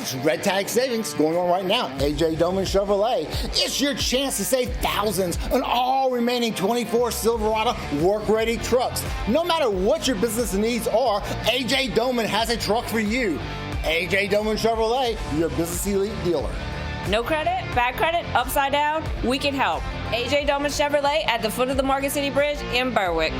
It's Red Tag Savings going on right now. AJ Doman Chevrolet. It's your chance to save thousands on all remaining 24 Silverado work-ready trucks. No matter what your business needs are, AJ Doman has a truck for you. AJ Doman Chevrolet, your business elite dealer. No credit, bad credit, upside down, we can help. AJ Doman Chevrolet at the foot of the Market City Bridge in Berwick.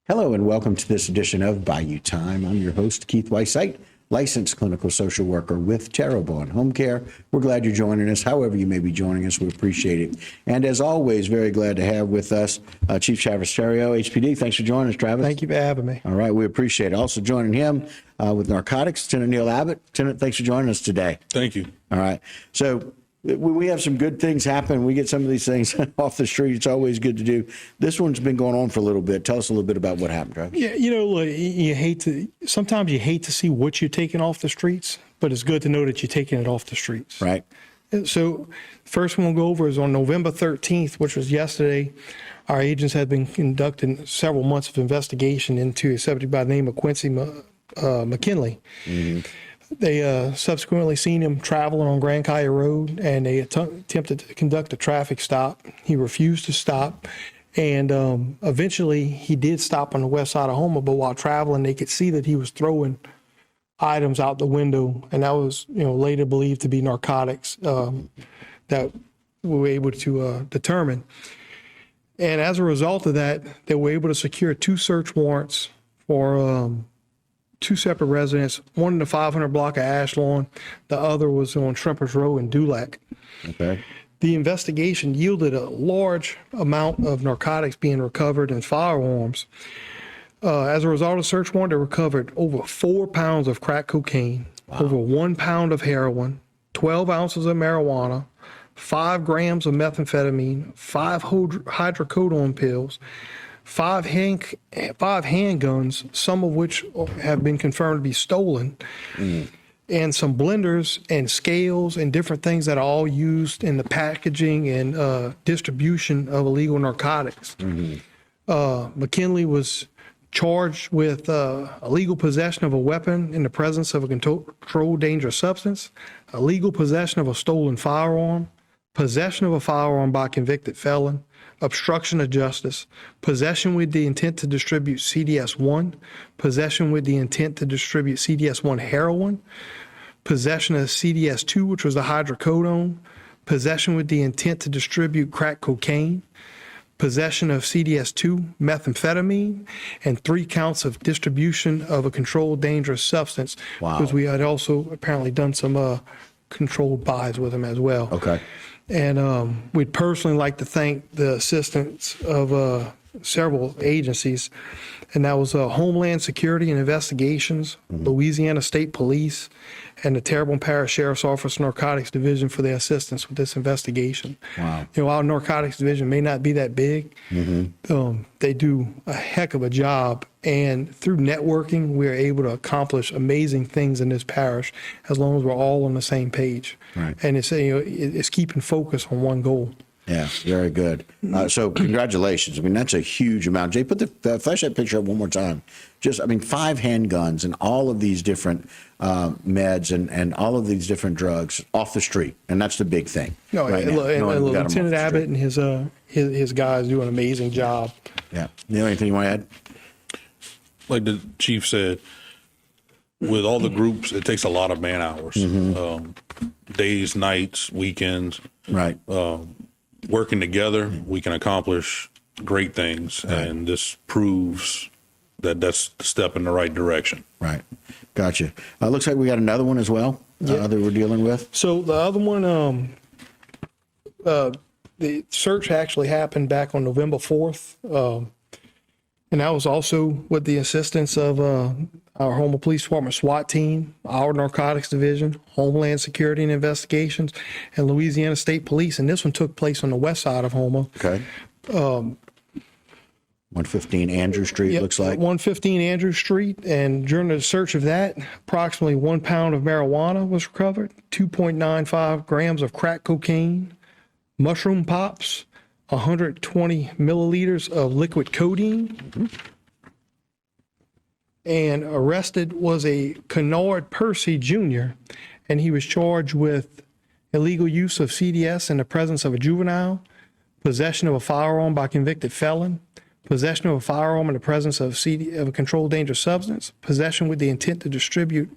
Hello and welcome to this edition of Bayou Time. I'm your host, Keith Whiteside, licensed clinical social worker with Terrebonne Home Care. We're glad you're joining us. However you may be joining us, we appreciate it. And as always, very glad to have with us Chief Travis Terrio, HPD. Thanks for joining us, Travis. Thank you for having me. All right, we appreciate it. Also joining him with Narcotics, Lieutenant Neil Abbott. Lieutenant, thanks for joining us today. Thank you. All right. So we have some good things happen. We get some of these things off the street. It's always good to do. This one's been going on for a little bit. Tell us a little bit about what happened, Travis. Yeah, sometimes you hate to see what you're taking off the streets, but it's good to know that you're taking it off the streets. Right. So first one we'll go over is on November 13th, which was yesterday. Our agents had been conducting several months of investigation into a subject by the name of Quincy McKinley. Mm-hmm. They subsequently seen him traveling on Grand Cayo Road, and they attempted to conduct a traffic stop. He refused to stop, and eventually he did stop on the west side of Houma, but while traveling, they could see that he was throwing items out the window, and that was later believed to be narcotics that we were able to determine. And as a result of that, they were able to secure 2 search warrants for 2 separate residents, one in the 500 block of Ashlawn, the other was on Shrimpers Row in Dulac. Okay. The investigation yielded a large amount of narcotics being recovered and firearms. As a result of the search warrant, they recovered over 4 pounds of crack cocaine, over 1 pound of heroin, 12 ounces of marijuana, 5 grams of methamphetamine, 5 hydrocodone pills, 5 handguns, some of which have been confirmed to be stolen, and some blenders and scales and different things that are all used in the packaging and distribution of illegal narcotics. McKinley was charged with illegal possession of a weapon in the presence of a controlled dangerous substance, illegal possession of a stolen firearm, possession of a firearm by a convicted felon, obstruction of justice, possession with the intent to distribute CDS-1, possession with the intent to distribute CDS-1 heroin, possession of CDS-2, which was the hydrocodone, possession with the intent to distribute crack cocaine, possession of CDS-2 methamphetamine, and 3 counts of distribution of a controlled dangerous substance. Wow. Because we had also apparently done some controlled buys with him as well. Okay. And we'd personally like to thank the assistance of several agencies, and that was Homeland Security and Investigations, Louisiana State Police, and the Terrebonne Parish Sheriff's Office Narcotics Division for their assistance with this investigation. Wow. Our narcotics division may not be that big. They do a heck of a job, and through networking, we're able to accomplish amazing things in this parish as long as we're all on the same page. Right. And it's keeping focus on one goal. Yeah, very good. So congratulations. I mean, that's a huge amount. Jay, put the flash that picture up one more time. 5 handguns and all of these different meds and all of these different drugs off the street. And that's the big thing. No, right and now. Lieutenant Abbott and his guys do an amazing job. Yeah. Neil, anything you want to add? Like the chief said, with all the groups, it takes a lot of man hours, days, nights, weekends. Right. Working together, we can accomplish great things, and this proves that that's the step in the right direction. Right. Gotcha. Looks like we got another one as well that we're dealing with. So the other one, the search actually happened back on November 4th. And that was also with the assistance of our Houma Police Department SWAT team, our Narcotics Division, Homeland Security and Investigations, and Louisiana State Police. And this one took place on the west side of Houma. Okay. 115 Andrew Street, looks like. 115 Andrew Street. And during the search of that, approximately 1 pound of marijuana was recovered, 2.95 grams of crack cocaine, mushroom pops, 120 milliliters of liquid codeine. And arrested was a Kennard Percy Jr., and he was charged with illegal use of CDS in the presence of a juvenile, possession of a firearm by a convicted felon, possession of a firearm in the presence of a controlled dangerous substance, possession with the intent to distribute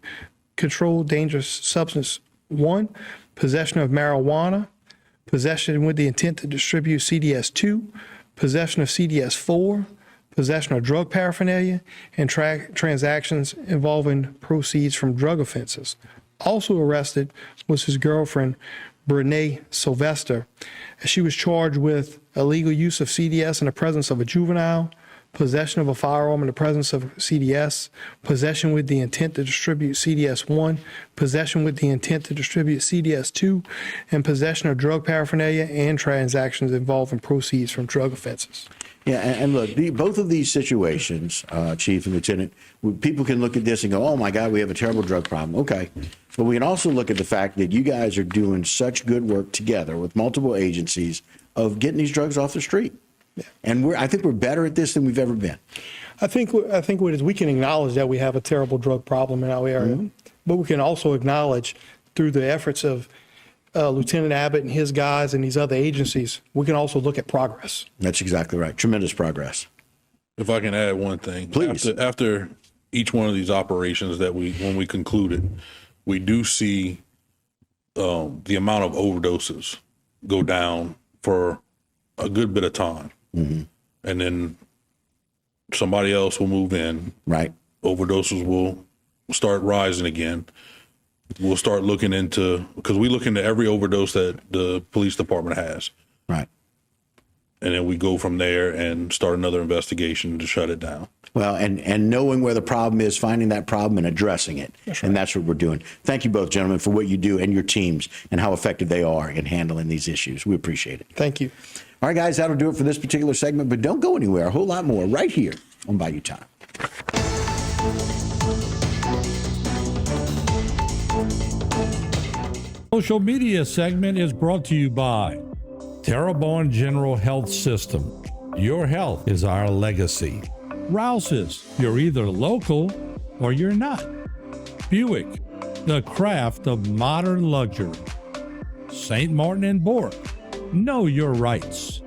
controlled dangerous substance 1, possession of marijuana, possession with the intent to distribute CDS 2, possession of CDS 4, possession of drug paraphernalia, and transactions involving proceeds from drug offenses. Also arrested was his girlfriend, Brene Sylvester. She was charged with illegal use of CDS in the presence of a juvenile, possession of a firearm in the presence of CDS, possession with the intent to distribute CDS 1, possession with the intent to distribute CDS 2, and possession of drug paraphernalia and transactions involving proceeds from drug offenses. Yeah, and look, both of these situations, Chief and Lieutenant, people can look at this and go, oh my God, we have a terrible drug problem. Okay. But we can also look at the fact that you guys are doing such good work together with multiple agencies of getting these drugs off the street. Yeah. And I think we're better at this than we've ever been. I think what it is, we can acknowledge that we have a terrible drug problem in our area, but we can also acknowledge through the efforts of Lieutenant Abbott and his guys and these other agencies, we can also look at progress. That's exactly right. Tremendous progress. If I can add one thing. Please. After each one of these operations when we concluded, we do see the amount of overdoses go down for a good bit of time. Mm-hmm. And then somebody else will move in. Right. Overdoses will start rising again. We'll start looking into, because we look into every overdose that the police department has. Right. And then we go from there and start another investigation to shut it down. Well, and knowing where the problem is, finding that problem and addressing it. That's right. And that's what we're doing. Thank you both, gentlemen, for what you do and your teams and how effective they are in handling these issues. We appreciate it. Thank you. All right, guys, that'll do it for this particular segment, but don't go anywhere. A whole lot more right here on Bayou Time. Social media segment is brought to you by Terrebonne General Health System. Your health is our legacy. Rouse's, you're either local or you're not. Buick, the craft of modern luxury. St. Martin and Bork, know your rights.